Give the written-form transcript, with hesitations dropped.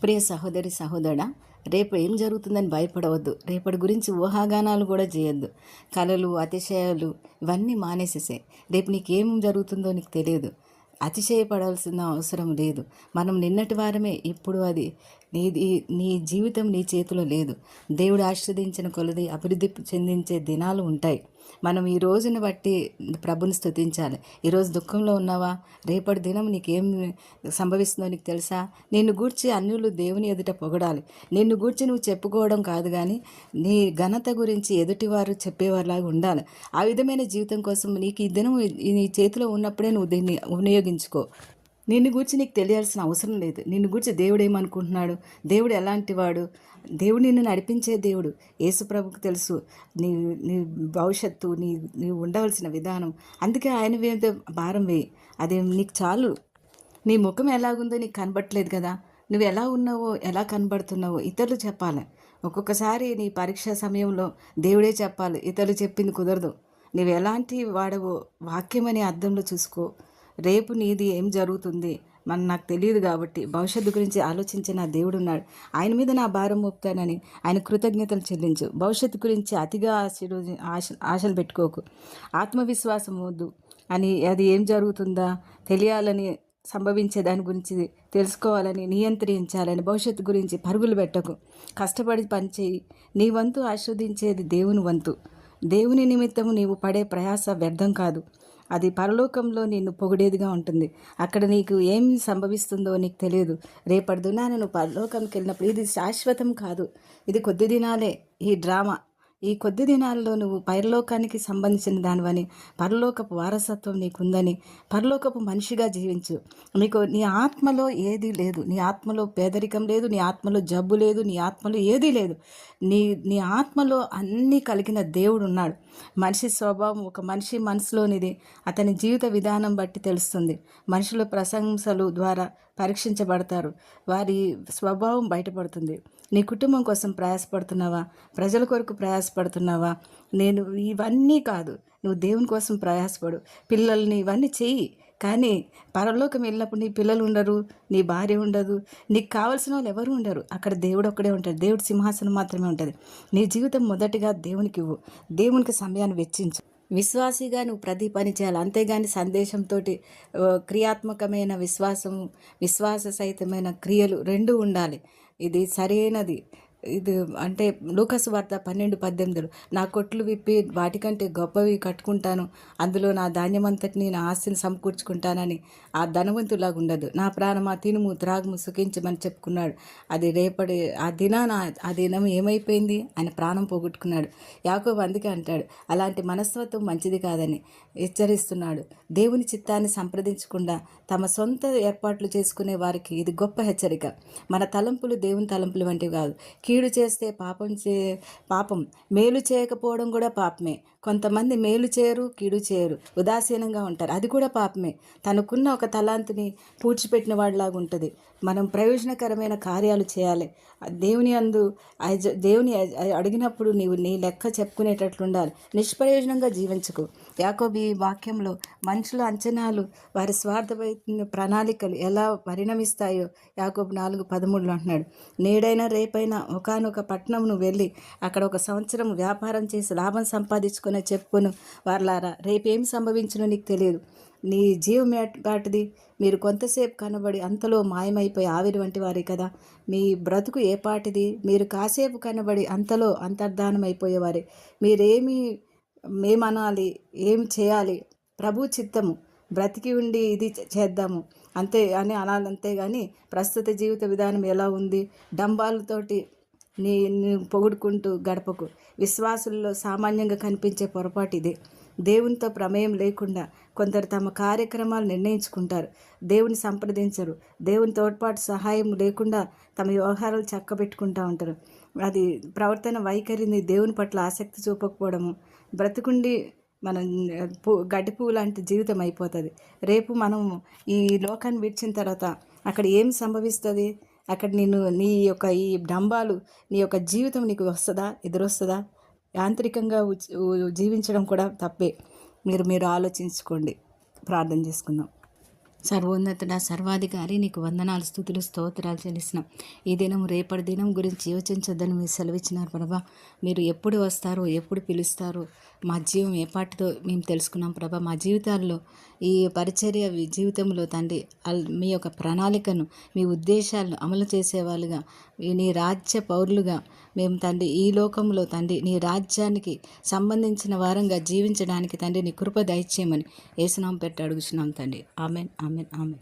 ప్రియ సహోదరి సహోదరా, రేపు ఏం జరుగుతుందని భయపడవద్దు. రేపటి గురించి ఊహాగానాలు కూడా చేయొద్దు. కలలు, అతిశయాలు ఇవన్నీ మానేసేసే. రేపు నీకేం జరుగుతుందో నీకు తెలియదు. అతిశయపడాల్సిన అవసరం లేదు. మనం నిన్నటి వారమే. ఇప్పుడు అది నీ జీవితం నీ చేతిలో లేదు. దేవుడు ఆశీర్వదించిన కొలది అభివృద్ధి చెందించే దినాలు ఉంటాయి. మనం ఈ రోజుని బట్టి ప్రభుని స్తుతించాలి. ఈరోజు దుఃఖంలో ఉన్నావా? రేపటి దినం నీకేం సంభవిస్తుందో నీకు తెలుసా? నిన్ను గూర్చి అన్యులు దేవుని ఎదుట పొగడాలి. నిన్ను గూర్చి నువ్వు చెప్పుకోవడం కాదు, కానీ నీ ఘనత గురించి ఎదుటివారు చెప్పేవారిలాగా ఉండాలి. ఆ విధమైన జీవితం కోసం నీకు ఈ దినం నీ చేతిలో ఉన్నప్పుడే నువ్వు దీన్ని వినియోగించుకో. నిన్ను గూర్చి నీకు తెలియాల్సిన అవసరం లేదు. నిన్ను గూర్చి దేవుడు ఏమనుకుంటున్నాడు, దేవుడు ఎలాంటివాడు, దేవుడు నిన్ను నడిపించే దేవుడు. యేసుప్రభుకు తెలుసు నీ నీ భవిష్యత్తు, నీవు ఉండవలసిన విధానం. అందుకే ఆయన మీద భారం వేయి. అది నీకు చాలు. నీ ముఖం ఎలాగుందో నీకు కనబట్టలేదు కదా. నువ్వు ఎలా ఉన్నావో, ఎలా కనబడుతున్నావో ఇతరులు చెప్పాలి. ఒక్కొక్కసారి నీ పరీక్ష సమయంలో దేవుడే చెప్పాలి, ఇతరులు చెప్పింది కుదరదు. నువ్వు ఎలాంటి వాడవో వాక్యమనే అర్థంలో చూసుకో. రేపు నీది ఏం జరుగుతుంది నాకు తెలియదు, కాబట్టి భవిష్యత్తు గురించి ఆలోచించిన దేవుడు ఉన్నాడు. ఆయన మీద నా భారం మోపుతానని ఆయన కృతజ్ఞతలు చెల్లించు. భవిష్యత్తు గురించి అతిగా ఆశలు పెట్టుకోకు. ఆత్మవిశ్వాసం వద్దు అని అది ఏం జరుగుతుందా తెలియాలని, సంభవించే దాని గురించి తెలుసుకోవాలని, నియంత్రించాలని భవిష్యత్తు గురించి పరుగులు పెట్టకు. కష్టపడి పనిచేయి. నీ వంతు ఆస్వాదించేది దేవుని వంతు. దేవుని నిమిత్తము నీవు పడే ప్రయాస వ్యర్థం కాదు. అది పరలోకంలో నిన్ను పొగిడేదిగా ఉంటుంది. అక్కడ నీకు ఏం సంభవిస్తుందో నీకు తెలియదు. రేపటి దినాన నువ్వు పరలోకంకి వెళ్ళినప్పుడు ఇది శాశ్వతం కాదు. ఇది కొద్ది దినాలే. ఈ డ్రామా ఈ కొద్ది దినాల్లో నువ్వు పరలోకానికి సంబంధించిన దానివని, పరలోకపు వారసత్వం నీకుందని, పరలోకపు మనిషిగా జీవించు. నీ ఆత్మలో ఏదీ లేదు. నీ ఆత్మలో పేదరికం లేదు. నీ ఆత్మలో జబ్బు లేదు. నీ ఆత్మలో ఏదీ లేదు. నీ ఆత్మలో అన్నీ కలిగిన దేవుడు ఉన్నాడు. మనిషి స్వభావం ఒక మనిషి మనసులోనిది అతని జీవిత విధానం బట్టి తెలుస్తుంది. మనుషుల ప్రశంసలు ద్వారా పరీక్షించబడతారు. వారి స్వభావం బయటపడుతుంది. నీ కుటుంబం కోసం ప్రయాసపడుతున్నావా? ప్రజల కొరకు ప్రయాసపడుతున్నావా? నేను ఇవన్నీ కాదు, నువ్వు దేవుని కోసం ప్రయాసపడు. పిల్లల్ని ఇవన్నీ చెయ్యి. కానీ పరలోకం వెళ్ళినప్పుడు నీ పిల్లలు ఉండరు, నీ భార్య ఉండదు, నీకు కావాల్సిన వాళ్ళు ఎవరు ఉండరు. అక్కడ దేవుడు ఒక్కడే ఉంటాడు. దేవుడి సింహాసనం మాత్రమే ఉంటుంది. నీ జీవితం మొదటిగా దేవునికి ఇవ్వు. దేవునికి సమయాన్ని వెచ్చించు. విశ్వాసిగా నువ్వు ప్రతి పని చేయాలి. అంతేగాని సందేశంతో క్రియాత్మకమైన విశ్వాసము, విశ్వాస సహితమైన క్రియలు రెండూ ఉండాలి. ఇది సరైనది. ఇది అంటే లూకాసు వార్త 12:18 నా కొట్లు విప్పి వాటికంటే గొప్పవి కట్టుకుంటాను, అందులో నా ధాన్యమంతటిని నా ఆస్తిని సమకూర్చుకుంటానని ఆ ధనవంతులాగా ఉండదు. నా ప్రాణమా తినుము త్రాగుము సుఖించమని చెప్పుకున్నాడు. అది రేపటి ఆ దినం ఏమైపోయింది? ఆయన ప్రాణం పోగొట్టుకున్నాడు. యాకోబు అందుకే అంటాడు, అలాంటి మనస్తత్వం మంచిది కాదని హెచ్చరిస్తున్నాడు. దేవుని చిత్తాన్ని సంప్రదించకుండా తమ సొంత ఏర్పాట్లు చేసుకునే వారికి ఇది గొప్ప హెచ్చరిక. మన తలంపులు దేవుని తలంపులు వంటివి కాదు. కీడు చేస్తే పాపం, మేలు చేయకపోవడం కూడా పాపమే. కొంతమంది మేలు చేయరు, కీడు చేయరు, ఉదాసీనంగా ఉంటారు, అది కూడా పాపమే. తనకున్న ఒక తలాంతిని పూడ్చిపెట్టిన వాడిలాగా ఉంటుంది. మనం ప్రయోజనకరమైన కార్యాలు చేయాలి. దేవుని అడిగినప్పుడు నీవు నీ లెక్క చెప్పుకునేటట్లు ఉండాలి. నిష్ప్రయోజనంగా జీవించకు. యాకోబు ఈ వాక్యంలో మనుషుల అంచనాలు, వారి స్వార్థమైన ప్రణాళికలు ఎలా పరిణమిస్తాయో యాకోబు 4:13 అంటున్నాడు. నేడైనా రేపైనా ఒకానొక పట్టణం వెళ్ళి అక్కడ ఒక సంవత్సరం వ్యాపారం చేసి లాభం సంపాదించుకుని చెప్పుకొను వారలారా, రేపేం సంభవించునో నీకు తెలియదు. నీ జీవం వాటిది. మీరు కొంతసేపు కనబడి అంతలో మాయమైపోయి ఆవిరి వంటి వారే కదా. మీ బ్రతుకు ఏ పాటిది? మీరు కాసేపు కనబడి అంతలో అంతర్ధానం అయిపోయేవారే. మేమనాలి, ఏమి చేయాలి? ప్రభు చిత్తము. బ్రతికి ఉండి ఇది చేద్దాము అంతే అని అనాలి. అంతేగాని ప్రస్తుత జీవిత విధానం ఎలా ఉంది, డంబాలతోటి నీ పొగుడుకుంటూ గడపకు. విశ్వాసుల్లో సామాన్యంగా కనిపించే పొరపాటు ఇదే. దేవునితో ప్రమేయం లేకుండా కొందరు తమ కార్యక్రమాలు నిర్ణయించుకుంటారు. దేవుని సంప్రదించరు. దేవుని తోడ్పాటు సహాయం లేకుండా తమ వ్యవహారాలు చక్కబెట్టుకుంటూ ఉంటారు. అది ప్రవర్తన వైఖరిని దేవుని పట్ల ఆసక్తి చూపకపోవడము. బ్రతుకుండి మనం గడ్డి పువ్వు లాంటి జీవితం అయిపోతుంది. రేపు మనం ఈ లోకాన్ని విడిచిన తర్వాత అక్కడ ఏం సంభవిస్తుంది? అక్కడ నీ యొక్క ఈ డంబాలు, నీ యొక్క జీవితం నీకు వస్తుందా, ఎదురొస్తుందా? యాంత్రికంగా జీవించడం కూడా తప్పే. మీరు ఆలోచించుకోండి. ప్రార్థన చేసుకుందాం. సర్వోన్నతుడా, సర్వాధికారి, నీకు వందనాలు, స్తుతులు, స్తోత్రాలు చెల్లిస్తున్నాం. ఈ దినం రేపటి దినం గురించి యోచించొద్దని మీరు సెలవిచ్చినారు ప్రభా. మీరు ఎప్పుడు వస్తారో, ఎప్పుడు పిలుస్తారో, మా జీవం ఏ పాటితో మేము తెలుసుకున్నాం ప్రభా. మా జీవితాల్లో ఈ పరిచర్య జీవితంలో తండ్రి మీ యొక్క ప్రణాళికను, మీ ఉద్దేశాలను అమలు చేసేవాళ్ళుగా, నీ రాజ్య పౌరులుగా మేము తండ్రి ఈ లోకంలో తండ్రి నీ రాజ్యానికి సంబంధించిన వారంగా జీవించడానికి తండ్రి నీ కృప దయచేయమని యేసునామం పెట్టి అడుగుచున్నాం తండ్రి. Amen, amen, amen.